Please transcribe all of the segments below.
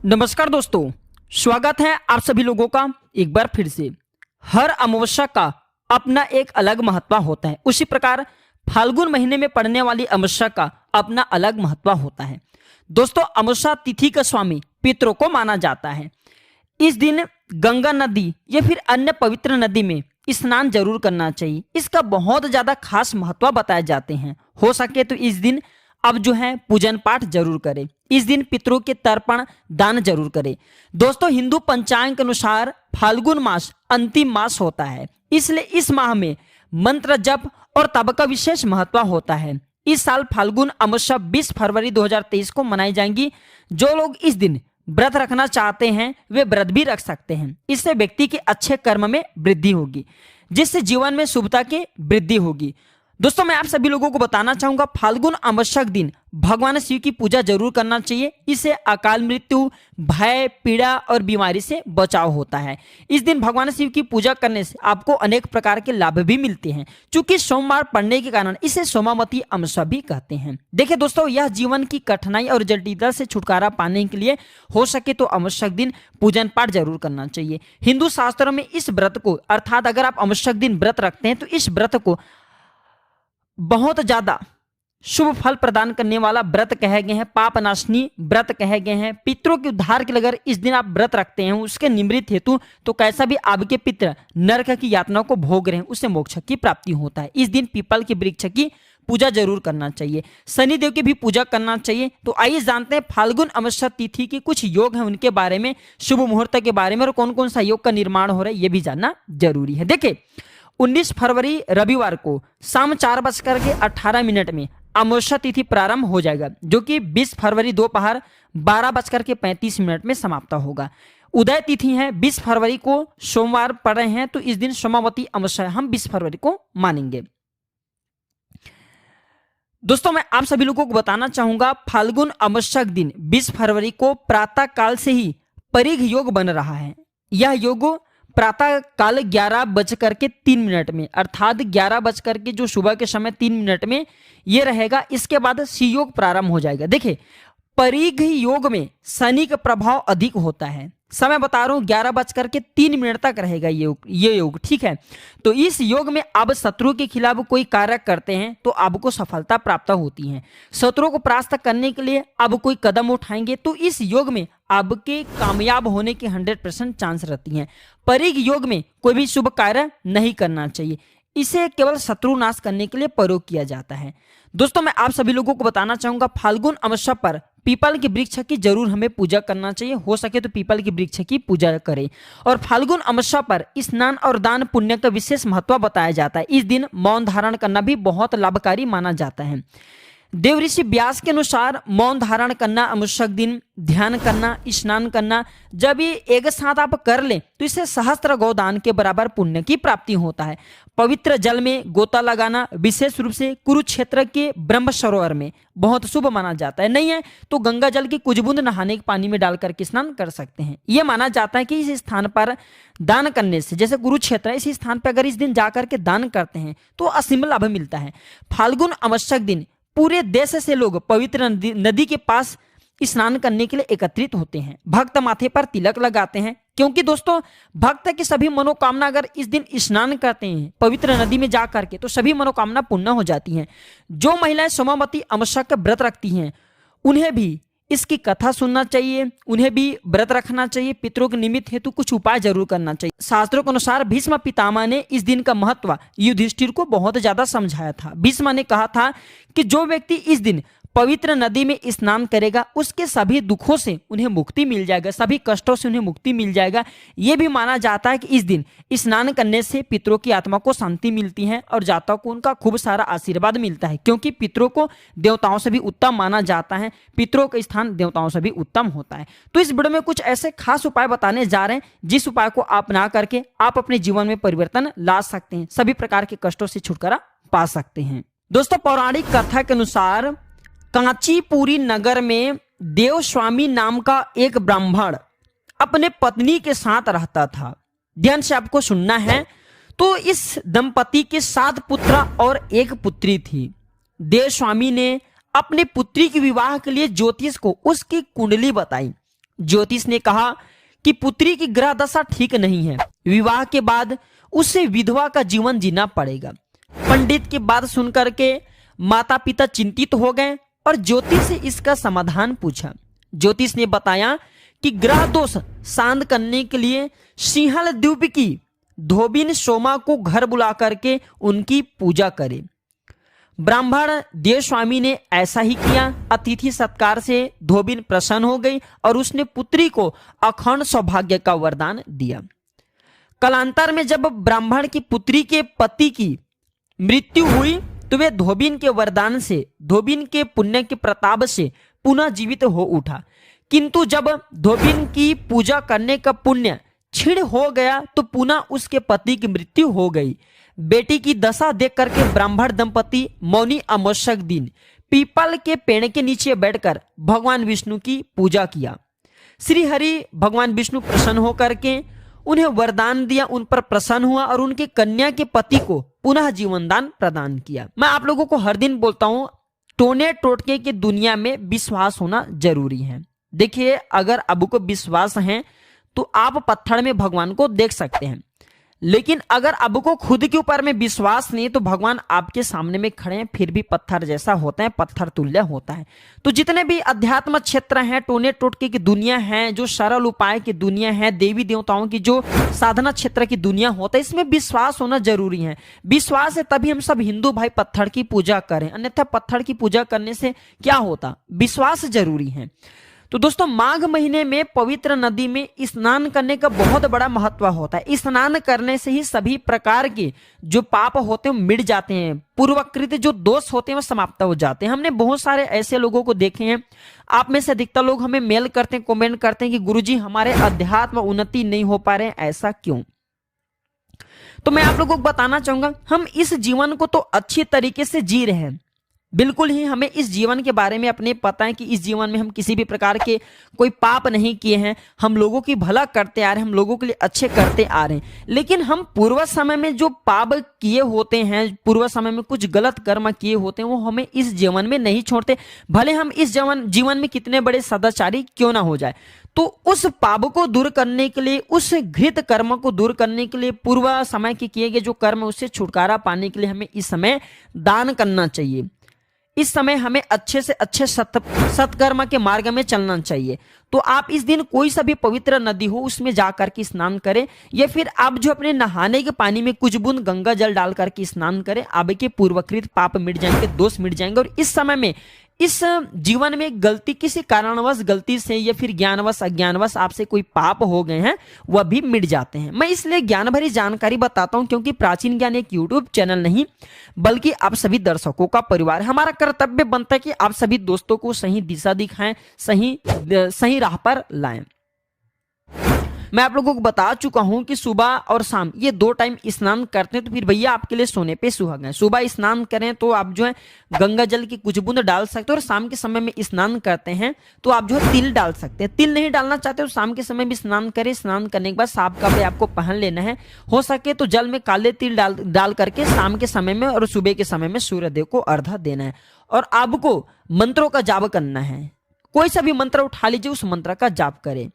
नमस्कार दोस्तों, स्वागत है आप सभी लोगों का एक बार फिर से। हर अमावस्या का अपना एक अलग महत्व होता है, उसी प्रकार फाल्गुन महीने में पड़ने वाली अमावस्या का अपना अलग महत्व होता है। दोस्तों, अमावस्या तिथि का स्वामी पितरों को माना जाता है। इस दिन गंगा नदी या फिर अन्य पवित्र नदी में स्नान जरूर करना चाहिए। इसका बहुत ज्यादा खास महत्व बताए जाते हैं। हो सके तो इस दिन अब जो है पूजन पाठ जरूर करें। इस दिन पितरों के तर्पण दान जरूर करें। दोस्तों, हिंदू पंचांग के अनुसार फाल्गुन मास अंतिम मास होता है, इसलिए इस माह में मंत्र जप और तप का विशेष महत्व होता है। इस साल फाल्गुन अमावस्या 20 फरवरी 2023 को मनाई जाएंगी। जो लोग इस दिन व्रत रखना चाहते हैं वे व्रत भी रख सकते हैं। इससे व्यक्ति के अच्छे कर्म में वृद्धि होगी, जिससे जीवन में शुभता की वृद्धि होगी। दोस्तों, मैं आप सभी लोगों को बताना चाहूंगा, फाल्गुन अमावस्या के दिन भगवान शिव की पूजा जरूर करना चाहिए। इससे अकाल मृत्यु, भय, पीड़ा और बीमारी से बचाव होता है। इस दिन भगवान शिव की पूजा करने से आपको अनेक प्रकार के लाभ भी मिलते हैं। चूंकि सोमवार पड़ने के कारण इसे सोमावती अमावस्या भी कहते हैं। देखिए दोस्तों, यह जीवन की कठिनाई और जटिलता से छुटकारा पाने के लिए हो सके तो अमावस्या के दिन पूजन पाठ जरूर करना चाहिए। हिंदू शास्त्रों में इस व्रत को, अर्थात अगर आप अमावस्या के दिन व्रत रखते हैं तो इस व्रत को बहुत ज्यादा शुभ फल प्रदान करने वाला व्रत कहे गए हैं, पाप नाशनी व्रत कहे गए हैं। पितरों के उद्धार के लिए अगर इस दिन आप व्रत रखते हैं उसके निमित्त हेतु, तो कैसा भी आपके पितर नरक की यातना को भोग रहे हैं उससे मोक्ष की प्राप्ति होता है। इस दिन पीपल के वृक्ष की पूजा जरूर करना चाहिए। शनिदेव की भी पूजा करना चाहिए। तो आइए जानते हैं फाल्गुन अमावस्या तिथि के कुछ योग हैं, उनके बारे में, शुभ मुहूर्त के बारे में, और कौन कौन सा योग का निर्माण हो रहा है ये भी जानना जरूरी है। देखिए, 19 फरवरी रविवार को शाम 4:18 में अमावस्या तिथि प्रारंभ हो जाएगा, जो कि 20 फरवरी दोपहर 12:35 में समाप्त होगा। उदय तिथि है 20 फरवरी को, सोमवार पड़ रहे हैं, तो इस दिन सोमावती अमावस्या हम 20 फरवरी को मानेंगे। दोस्तों, मैं आप सभी लोगों को बताना चाहूंगा, फाल्गुन अमावस्या के दिन 20 फरवरी को प्रातः काल से ही परिघ योग बन रहा है। यह योग प्रातः काल 11:03 में, अर्थात 11 जो सुबह के समय 3 में ये रहेगा। इसके बाद सी योग प्रारंभ हो जाएगा। देखिए, परिघ योग में शनि का प्रभाव अधिक होता है। समय बता रहा हूं, 11:03 तक रहेगा ये योग, ठीक है। तो इस योग में आप शत्रु के खिलाफ कोई कार्य करते हैं तो आपको सफलता प्राप्त होती है। शत्रु को परास्त करने के लिए आप कोई कदम उठाएंगे तो इस योग में आपके कामयाब होने की 100% चांस रहती हैं। परिघ योग में कोई भी शुभ कार्य नहीं करना चाहिए, इसे केवल शत्रु नाश करने के लिए प्रयोग किया जाता है। दोस्तों, मैं आप सभी लोगों को बताना चाहूंगा, फाल्गुन अमावस्या पर पीपल के वृक्ष की जरूर हमें पूजा करना चाहिए। हो सके तो पीपल के वृक्ष की पूजा करें। और फाल्गुन अमावस्या पर स्नान और दान पुण्य का विशेष महत्व बताया जाता है। इस दिन मौन धारण करना भी बहुत लाभकारी माना जाता है। देवऋषि व्यास के अनुसार मौन धारण करना, अमावस्या दिन ध्यान करना, स्नान करना, जब ये एक साथ आप कर लें तो इससे सहस्त्र गौदान के बराबर पुण्य की प्राप्ति होता है। पवित्र जल में गोता लगाना, विशेष रूप से कुरुक्षेत्र के ब्रह्म सरोवर में, बहुत शुभ माना जाता है। नहीं है तो गंगा जल की कुछ बूंद नहाने के पानी में डालकर के स्नान कर सकते हैं। यह माना जाता है कि इस स्थान पर दान करने से, जैसे कुरुक्षेत्र, इस स्थान पर अगर इस दिन जाकर के दान करते हैं तो असीम लाभ मिलता है। फाल्गुन अमावस्या दिन पूरे देश से लोग पवित्र नदी के पास स्नान करने के लिए एकत्रित होते हैं। भक्त माथे पर तिलक लगाते हैं, क्योंकि दोस्तों भक्त की सभी मनोकामना अगर इस दिन स्नान करते हैं पवित्र नदी में जा करके तो सभी मनोकामना पूर्ण हो जाती हैं। जो महिलाएं सोमावती अमावस्या का व्रत रखती हैं उन्हें भी इसकी कथा सुनना चाहिए, उन्हें भी व्रत रखना चाहिए। पितरों के निमित्त हेतु कुछ उपाय जरूर करना चाहिए। शास्त्रों के अनुसार भीष्म पितामह ने इस दिन का महत्व युधिष्ठिर को बहुत ज्यादा समझाया था। भीष्म ने कहा था कि जो व्यक्ति इस दिन पवित्र नदी में स्नान करेगा उसके सभी दुखों से उन्हें मुक्ति मिल जाएगा, सभी कष्टों से उन्हें मुक्ति मिल जाएगा। यह भी माना जाता है कि इस दिन स्नान करने से पितरों की आत्मा को शांति मिलती है और जातकों को उनका खूब सारा आशीर्वाद मिलता है, क्योंकि पितरों को देवताओं से भी उत्तम माना जाता है। पितरों का स्थान देवताओं से भी उत्तम होता है। तो इस वीडियो में कुछ ऐसे खास उपाय बताने जा रहे हैं जिस उपाय को अपना करके आप अपने जीवन में परिवर्तन ला सकते हैं, सभी प्रकार के कष्टों से छुटकारा पा सकते हैं। दोस्तों, पौराणिक कथा के अनुसार कांचीपुरी नगर में देवस्वामी नाम का एक ब्राह्मण अपने पत्नी के साथ रहता था। ध्यान से आपको सुनना है। तो इस दंपति के 7 पुत्र और 1 पुत्री थी। देवस्वामी ने अपनी पुत्री के विवाह के लिए ज्योतिष को उसकी कुंडली बताई। ज्योतिष ने कहा कि पुत्री की ग्रह दशा ठीक नहीं है, विवाह के बाद उसे विधवा का जीवन जीना पड़ेगा। पंडित की बात सुनकर के माता पिता चिंतित हो गए और ज्योतिष से इसका समाधान पूछा। ज्योतिष ने बताया कि ग्रह दोष शांत करने के लिए सिंहल द्वीप की धोबिन सोमा को घर बुला करके उनकी पूजा करे। ब्राह्मण देवस्वामी ने ऐसा ही किया। अतिथि सत्कार से धोबिन प्रसन्न हो गई और उसने पुत्री को अखंड सौभाग्य का वरदान दिया। कालांतर में जब ब्राह्मण की पुत्री के पति की मृत्यु हुई तो वे धोबिन के वरदान से, धोबिन के पुण्य के प्रताप से पुनः जीवित हो उठा। किंतु जब धोबिन की पूजा करने का पुण्य क्षीण हो गया तो पुनः उसके पति की मृत्यु हो गई। बेटी की दशा देख करके ब्राह्मण दंपति मौनी अमावस्यक दिन पीपल के पेड़ के नीचे बैठकर भगवान विष्णु की पूजा किया। श्री हरि भगवान विष्णु प्रसन्न होकर के उन्हें वरदान दिया, उन पर प्रसन्न हुआ और उनकी कन्या के पति को पुनः जीवन दान प्रदान किया। मैं आप लोगों को हर दिन बोलता हूं, टोने टोटके की दुनिया में विश्वास होना जरूरी है। देखिए, अगर अब को विश्वास है तो आप पत्थर में भगवान को देख सकते हैं, लेकिन अगर अब को खुद के ऊपर में विश्वास नहीं तो भगवान आपके सामने में खड़े हैं फिर भी पत्थर जैसा होता है, पत्थर तुल्य होता है। तो जितने भी अध्यात्म क्षेत्र हैं, टोने टोटके की दुनिया है, जो सरल उपाय की दुनिया है, देवी देवताओं की जो साधना क्षेत्र की दुनिया होता है, इसमें विश्वास होना जरूरी है। विश्वास है तभी हम सब हिंदू भाई पत्थर की पूजा करें, अन्यथा पत्थर की पूजा करने से क्या होता? विश्वास जरूरी है। तो दोस्तों, माघ महीने में पवित्र नदी में स्नान करने का बहुत बड़ा महत्व होता है। स्नान करने से ही सभी प्रकार के जो पाप होते हैं वो मिट जाते हैं, पूर्वकृत जो दोष होते हैं वो समाप्त हो जाते हैं। हमने बहुत सारे ऐसे लोगों को देखे हैं, आप में से अधिकतर लोग हमें मेल करते हैं, कमेंट करते हैं कि गुरुजी हमारे अध्यात्म उन्नति नहीं हो पा रहे हैं, ऐसा क्यों? तो मैं आप लोगों को बताना चाहूंगा, हम इस जीवन को तो अच्छी तरीके से जी रहे हैं, बिल्कुल ही हमें इस जीवन के बारे में अपने पता है कि इस जीवन में हम किसी भी प्रकार के कोई पाप नहीं किए हैं, हम लोगों की भला करते आ रहे हैं, हम लोगों के लिए अच्छे करते आ रहे हैं। लेकिन हम पूर्व समय में जो पाप किए होते हैं, पूर्व समय में कुछ गलत कर्म किए होते हैं, वो हमें इस जीवन में नहीं छोड़ते, भले हम इस जीवन में कितने बड़े सदाचारी क्यों ना हो जाए। तो उस पाप को दूर करने के लिए, उस घृत कर्म को दूर करने के लिए, पूर्व समय के किए गए जो कर्म उससे छुटकारा पाने के लिए हमें इस समय दान करना चाहिए। इस समय हमें अच्छे से अच्छे सत्कर्म के मार्ग में चलना चाहिए। तो आप इस दिन कोई सा भी पवित्र नदी हो उसमें जाकर के स्नान करें, या फिर आप जो अपने नहाने के पानी में कुछ बूंद गंगा जल डाल करके स्नान करें। आपके पूर्वकृत पाप मिट जाएंगे, दोष मिट जाएंगे, और इस समय में, इस जीवन में गलती, किसी कारणवश गलती से या फिर ज्ञानवश अज्ञानवश आपसे कोई पाप हो गए हैं, वह भी मिट जाते हैं। मैं इसलिए ज्ञान भरी जानकारी बताता हूं क्योंकि प्राचीन ज्ञान एक यूट्यूब चैनल नहीं बल्कि आप सभी दर्शकों का परिवार है। हमारा कर्तव्य बनता है कि आप सभी दोस्तों को सही दिशा दिखाएं, सही राह पर लाएं। मैं आप लोगों को बता चुका हूं कि सुबह और शाम ये 2 टाइम स्नान करते हैं तो फिर भैया आपके लिए सोने पे सुहागा है। सुबह स्नान करें तो आप जो है गंगा जल की कुछ बूंद डाल सकते हो, और शाम के समय में स्नान करते हैं तो आप जो है तिल डाल सकते हैं। तिल नहीं डालना चाहते तो शाम के समय भी स्नान करें। स्नान करने के बाद साफ कपड़े आपको पहन लेना है, हो सके तो जल में काले तिल डाल करके शाम के समय में और सुबह के समय में सूर्यदेव को अर्घ्य देना है। और आपको मंत्रों का जाप करना है, कोई सा भी मंत्र उठा लीजिए, उस मंत्र का जाप करें।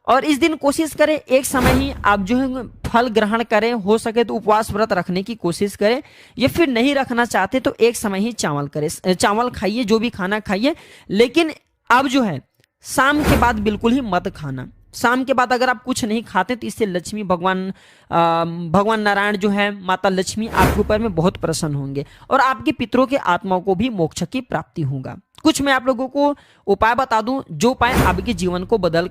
और इस दिन कोशिश करें एक समय ही आप जो है फल ग्रहण करें, हो सके तो उपवास व्रत रखने की कोशिश करें, या फिर नहीं रखना चाहते तो एक समय ही चावल करें, चावल खाइए, जो भी खाना खाइए, लेकिन अब जो है शाम के बाद बिल्कुल ही मत खाना। शाम के बाद अगर आप कुछ नहीं खाते तो इससे लक्ष्मी भगवान नारायण जो है, माता लक्ष्मी आपके ऊपर में बहुत प्रसन्न होंगे और आपके पितरों के आत्माओं को भी मोक्ष की प्राप्ति होगा। कुछ मैं आप लोगों को उपाय बता दूं, जो उपाय आपके जीवन को बदल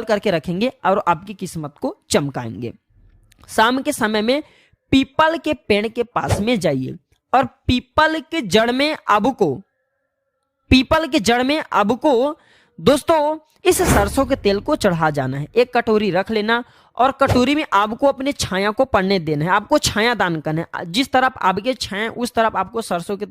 करके रखेंगे और आपकी किस्मत को चमकाएंगे। शाम के समय में पीपल के पेड़ के पास में जाइए और पीपल के जड़ में आपको दोस्तों इस सरसों के तेल को चढ़ा जाना है। एक कटोरी रख लेना और कटोरी में आपको अपने छाया को पड़ने देना है, आपको छाया दान करना है। जिस तरफ आपके छाया उस तरफ आपको सरसों के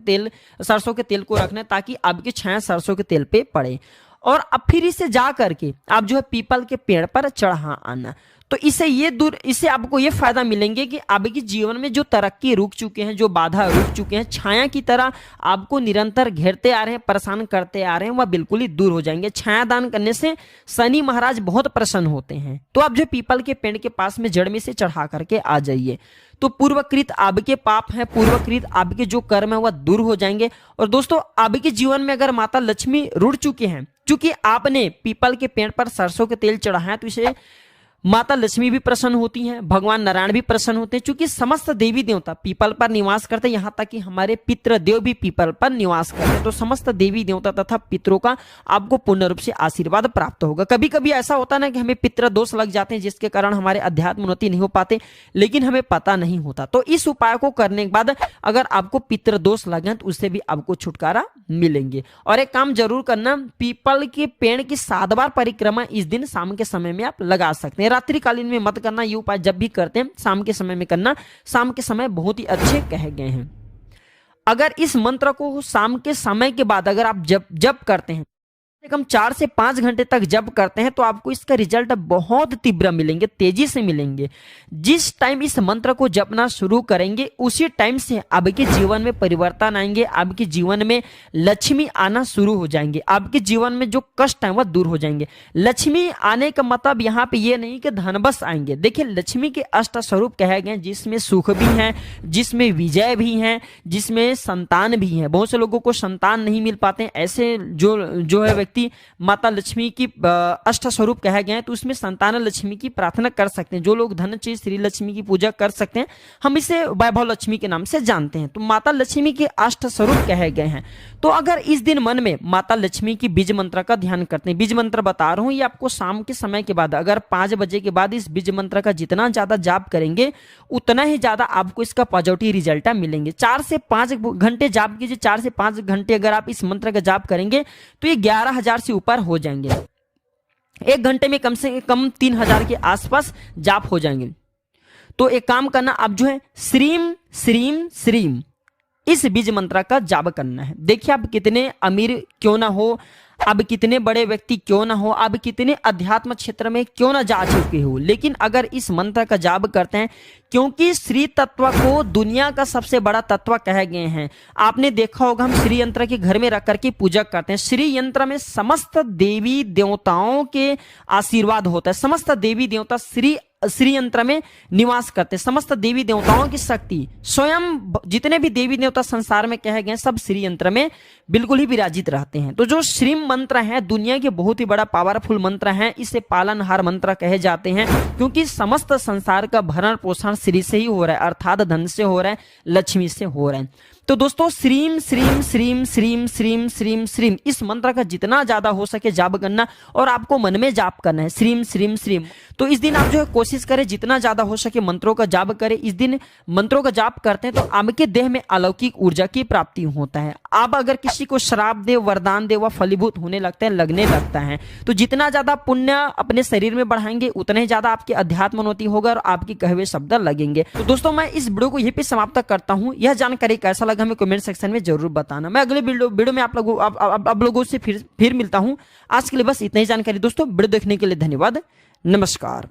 तेल को रखना है ताकि आपकी छाया सरसों के तेल पे पड़े। और अब फिर इसे जा करके आप जो है पीपल के पेड़ पर चढ़ा आना। तो इससे आपको ये फायदा मिलेंगे कि आपके जीवन में जो तरक्की रुक चुके हैं, जो बाधा रुक चुके हैं, छाया की तरह आपको निरंतर घेरते आ रहे हैं, परेशान करते आ रहे हैं, वह बिल्कुल ही दूर हो जाएंगे। छाया दान करने से शनि महाराज बहुत प्रसन्न होते हैं। तो आप जो पीपल के पेड़ के पास में जड़ में से चढ़ा करके आ जाइए, तो पूर्वकृत आपके पाप हैं, पूर्वकृत आपके जो कर्म है वह दूर हो जाएंगे। और दोस्तों, आपके जीवन में अगर माता लक्ष्मी रुड़ चुके हैं, क्योंकि आपने पीपल के पेड़ पर सरसों के तेल चढ़ाया है, तो इसे माता लक्ष्मी भी प्रसन्न होती हैं, भगवान नारायण भी प्रसन्न होते हैं, क्योंकि समस्त देवी देवता पीपल पर निवास करते हैं। यहाँ तक कि हमारे पितृदेव भी पीपल पर निवास करते हैं। तो समस्त देवी देवता तथा पितरों का आपको पूर्ण रूप से आशीर्वाद प्राप्त होगा। कभी कभी ऐसा होता ना कि हमें पितृ दोष लग जाते हैं, जिसके कारण हमारे अध्यात्म उन्नति नहीं हो पाते, लेकिन हमें पता नहीं होता। तो इस उपाय को करने के बाद अगर आपको पितृ दोष लगे तो उससे भी आपको छुटकारा मिलेंगे। और एक काम जरूर करना, पीपल के पेड़ की 7 बार परिक्रमा इस दिन शाम के समय में आप लगा सकते हैं। रात्रिकालीन में मत करना, ये उपाय जब भी करते हैं शाम के समय में करना। शाम के समय बहुत ही अच्छे कहे गए हैं। अगर इस मंत्र को शाम के समय के बाद अगर आप जब करते हैं, कम 4 से 5 घंटे तक जब करते हैं, तो आपको इसका रिजल्ट बहुत तीव्र मिलेंगे, तेजी से मिलेंगे। जिस टाइम इस मंत्र को जपना शुरू करेंगे, उसी टाइम से आपके जीवन में परिवर्तन आएंगे, आपके जीवन में लक्ष्मी आना शुरू हो जाएंगे, आपके जीवन में जो कष्ट है वह दूर हो जाएंगे। लक्ष्मी आने का मतलब यहाँ पे ये नहीं कि धन बस आएंगे। देखिए, लक्ष्मी के अष्ट स्वरूप कहे गए, जिसमें सुख भी है, जिसमें विजय भी है, जिसमें संतान भी है। बहुत से लोगों को संतान नहीं मिल पाते, ऐसे जो है माता लक्ष्मी की अष्ट स्वरूप कहे गए हैं, तो उसमें संतान लक्ष्मी की प्रार्थना कर सकते हैं। जो लोग धनचय श्री लक्ष्मी की पूजा कर सकते हैं, हम इसे वैभव लक्ष्मी के नाम से जानते हैं। तो माता लक्ष्मी के अष्ट स्वरूप कहे गए हैं। तो अगर इस दिन मन में माता लक्ष्मी की बीज मंत्र का ध्यान करते हैं, बीज मंत्र बता रहा हूं, ये आपको शाम के समय के बाद, अगर 5 बजे के बाद इस बीज मंत्र का जितना ज्यादा जाप करेंगे, उतना ही ज्यादा आपको इसका पॉजिटिव रिजल्ट मिलेंगे। 4 से 5 घंटे जाप कीजिए। 4 से 5 घंटे अगर आप इस मंत्र का जाप करेंगे, तो ये 11,000 से ऊपर हो जाएंगे। 1 घंटे में कम से कम 3,000 के आसपास जाप हो जाएंगे। तो एक काम करना, आप जो है श्रीम श्रीम श्रीम इस बीज मंत्र का जाप करना है। देखिए, आप कितने अमीर क्यों ना हो, अब कितने बड़े व्यक्ति क्यों ना हो, अब कितने अध्यात्म क्षेत्र में क्यों ना जा चुके हो, लेकिन अगर इस मंत्र का जाप करते हैं, क्योंकि श्री तत्व को दुनिया का सबसे बड़ा तत्व कहे गए हैं। आपने देखा होगा, हम श्री यंत्र के घर में रख करके पूजा करते हैं। श्री यंत्र में समस्त देवी देवताओं के आशीर्वाद होता है। समस्त देवी देवता श्री यंत्र में निवास करते, समस्त देवी देवताओं की शक्ति, स्वयं जितने भी देवी देवता संसार में कहे गए, सब श्री यंत्र में बिल्कुल ही विराजित रहते हैं। तो जो श्री मंत्र है, दुनिया के बहुत ही बड़ा पावरफुल मंत्र है। इसे पालनहार मंत्र कहे जाते हैं, क्योंकि समस्त संसार का भरण पोषण श्री से ही हो रहा है, अर्थात धन से हो रहा है, लक्ष्मी से हो रहा है। तो दोस्तों, श्रीम श्रीम श्रीम श्रीम श्रीम श्रीम श्रीम इस मंत्र का जितना ज्यादा हो सके जाप करना, और आपको मन में जाप करना है श्रीम श्रीम श्रीम। तो इस दिन आप जो है कोशिश करें जितना ज्यादा हो सके मंत्रों का जाप करें। इस दिन मंत्रों का जाप करते हैं तो आपके देह में अलौकिक ऊर्जा की प्राप्ति होता है। आप अगर किसी को श्राप दे, वरदान दे, वह फलीभूत होने लगता है, लगने लगता है। तो जितना ज्यादा पुण्य अपने शरीर में बढ़ाएंगे, उतना ही ज्यादा आपकी अध्यात्म उन्नति होगा और आपकी कहे हुए शब्द लगेंगे। तो दोस्तों, मैं इस वीडियो को यहीं पे समाप्त करता हूँ। यह जानकारी कैसा लगा हमें कमेंट सेक्शन में जरूर बताना। मैं अगले वीडियो में आप लोगों से फिर मिलता हूँ। आज के लिए बस इतना ही जानकारी दोस्तों। वीडियो देखने के लिए धन्यवाद। नमस्कार।